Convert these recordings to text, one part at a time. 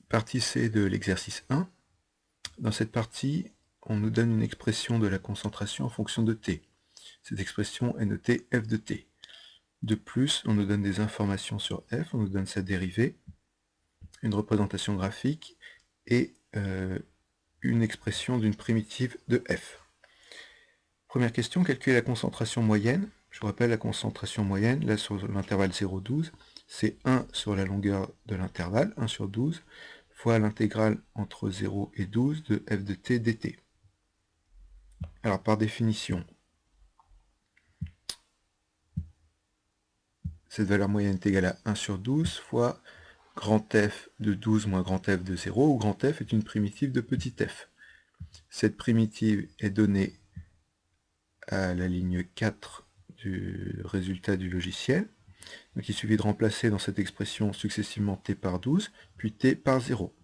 Partie C de l'exercice 1. Dans cette partie, on nous donne une expression de la concentration en fonction de T. Cette expression est notée f de T. De plus, on nous donne des informations sur f, on nous donne sa dérivée, une représentation graphique et une expression d'une primitive de f. Première question, calculer la concentration moyenne. Je vous rappelle, la concentration moyenne, là sur l'intervalle 0,12, c'est 1 sur la longueur de l'intervalle, 1 sur 12, fois l'intégrale entre 0 et 12 de f de t dt. Alors par définition, cette valeur moyenne est égale à 1 sur 12 fois grand F de 12 moins grand F de 0, où grand F est une primitive de petit f. Cette primitive est donnée à la ligne 4 du résultat du logiciel. Donc il suffit de remplacer dans cette expression successivement t par 12, puis t par 0.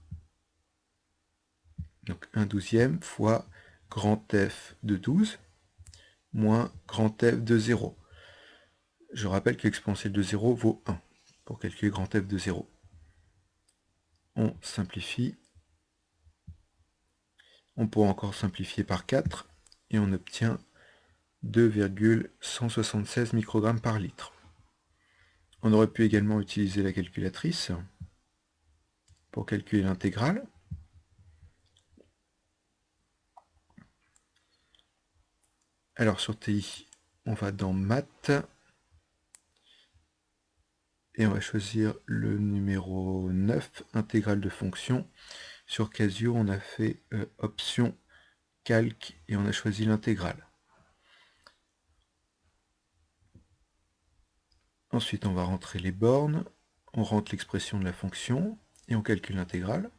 Donc 1/12 fois grand F de 12 moins grand F de 0. Je rappelle que l'exponentielle de 0 vaut 1 pour calculer grand F de 0. On simplifie. On pourra encore simplifier par 4 et on obtient 2,176 microgrammes par litre. On aurait pu également utiliser la calculatrice pour calculer l'intégrale. Alors sur TI, on va dans Maths et on va choisir le numéro 9, intégrale de fonction. Sur Casio, on a fait option calque et on a choisi l'intégrale. Ensuite, on va rentrer les bornes, on rentre l'expression de la fonction et on calcule l'intégrale.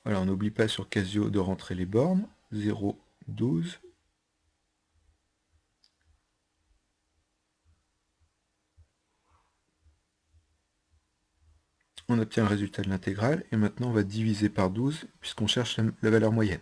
Voilà, on n'oublie pas sur Casio de rentrer les bornes, 0, 12. On obtient le résultat de l'intégrale, et maintenant on va diviser par 12, puisqu'on cherche la valeur moyenne.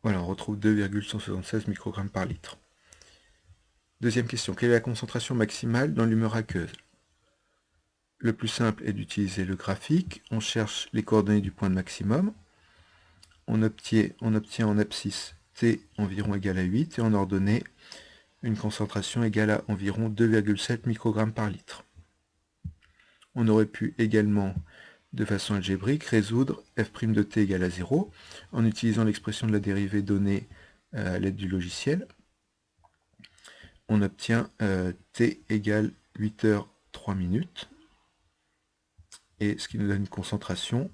Voilà, on retrouve 2,176 microgrammes par litre. Deuxième question, quelle est la concentration maximale dans l'humeur aqueuse? Le plus simple est d'utiliser le graphique. On cherche les coordonnées du point de maximum. On obtient en abscisse T environ égal à 8 et en ordonnée une concentration égale à environ 2,7 microgrammes par litre. On aurait pu également, de façon algébrique, résoudre f' de t égale à 0 en utilisant l'expression de la dérivée donnée à l'aide du logiciel. On obtient t égale 8 heures 3 minutes, et ce qui nous donne une concentration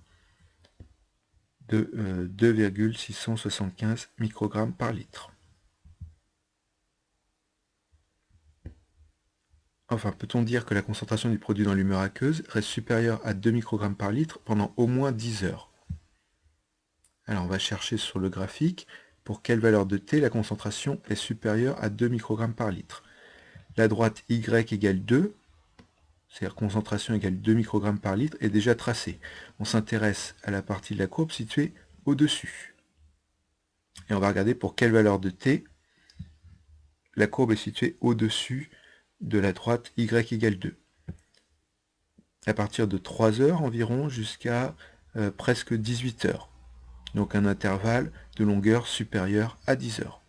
de 2,675 microgrammes par litre. Enfin, peut-on dire que la concentration du produit dans l'humeur aqueuse reste supérieure à 2 microgrammes par litre pendant au moins 10 heures? Alors on va chercher sur le graphique pour quelle valeur de T la concentration est supérieure à 2 microgrammes par litre. La droite Y égale 2, c'est-à-dire concentration égale 2 microgrammes par litre, est déjà tracée. On s'intéresse à la partie de la courbe située au-dessus. Et on va regarder pour quelle valeur de T la courbe est située au-dessus de la droite Y égale 2. À partir de 3 heures environ jusqu'à presque 18 heures. Donc un intervalle de longueur supérieure à 10 heures.